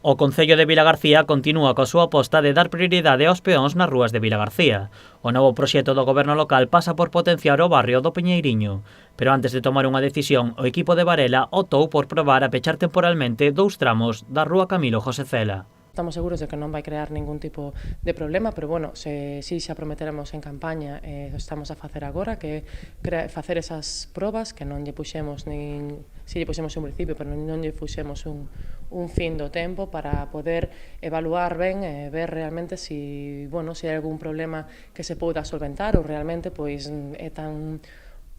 O Concello de Vilagarcía continúa coa súa aposta de dar prioridade aos peóns nas rúas de Vilagarcía. O novo proxecto do Goberno local pasa por potenciar o barrio do Peñeiriño. Pero antes de tomar unha decisión, o equipo de Varela optou por probar a pechar temporalmente 2 tramos da rúa Camilo José Cela. Estamos seguros de que non vai crear ningún tipo de problema, pero bueno, si xa prometeremos en campaña, estamos a facer agora, que facer esas probas que non lle puxemos nin, si lle puxemos un principio, pero non lle puxemos un fin do tempo para poder evaluar ben e ver realmente si hai algún problema que se poda solventar ou realmente pois é tan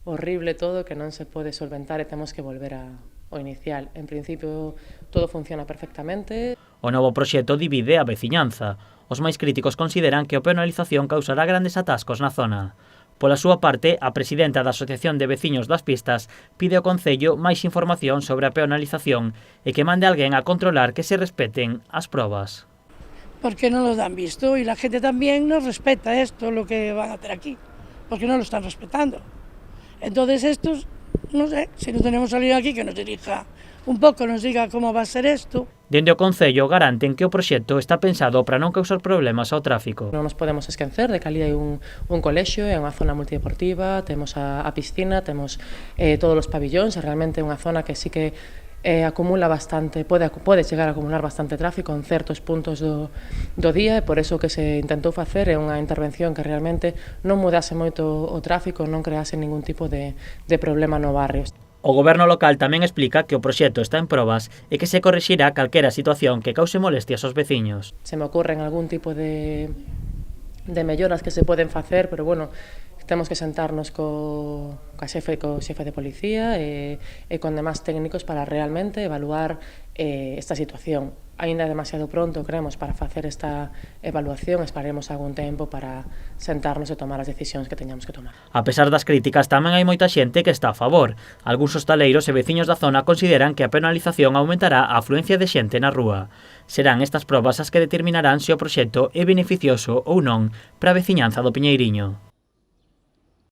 horrible todo que non se pode solventar e temos que volver ao inicial. En principio todo funciona perfectamente. O novo proxecto divide a veciñanza. Os máis críticos consideran que a penalización causará grandes atascos na zona. Pola súa parte, a presidenta da Asociación de Veciños das Pistas pide ao Concello máis información sobre a penalización e que mande alguén a controlar que se respeten as probas. Porque no lo han visto y la gente también no respeta esto, lo que van a hacer aquí, porque no lo están respetando. Entonces estos, no sé, si no tenemos alguien aquí que nos dirija un pouco, nos diga como va a ser isto. Dende o Concello garanten que o proxecto está pensado para non causar problemas ao tráfico. Non nos podemos esquecer de que ali hai un colexio, é unha zona multideportiva, temos a piscina, temos todos os pabillóns, é realmente unha zona que sí que acumula bastante, pode chegar a acumular bastante tráfico en certos puntos do día e por eso que se intentou facer é unha intervención que realmente non mudase moito o tráfico, non crease ningún tipo de problema no barrio. O Goberno local tamén explica que o proxecto está en probas e que se corrixirá calquera situación que cause molestias aos veciños. Se me ocorren algún tipo de melloras que se poden facer, pero bueno, temos que sentarnos co xefe de policía e con demás técnicos para realmente evaluar esta situación. Ainda é demasiado pronto, creemos, para facer esta evaluación, esperaremos algún tempo para sentarnos e tomar as decisións que teñamos que tomar. A pesar das críticas, tamén hai moita xente que está a favor. Algúns hostaleiros e veciños da zona consideran que a penalización aumentará a afluencia de xente na rúa. Serán estas probas as que determinarán se o proxecto é beneficioso ou non para a veciñanza do Peñeiriño.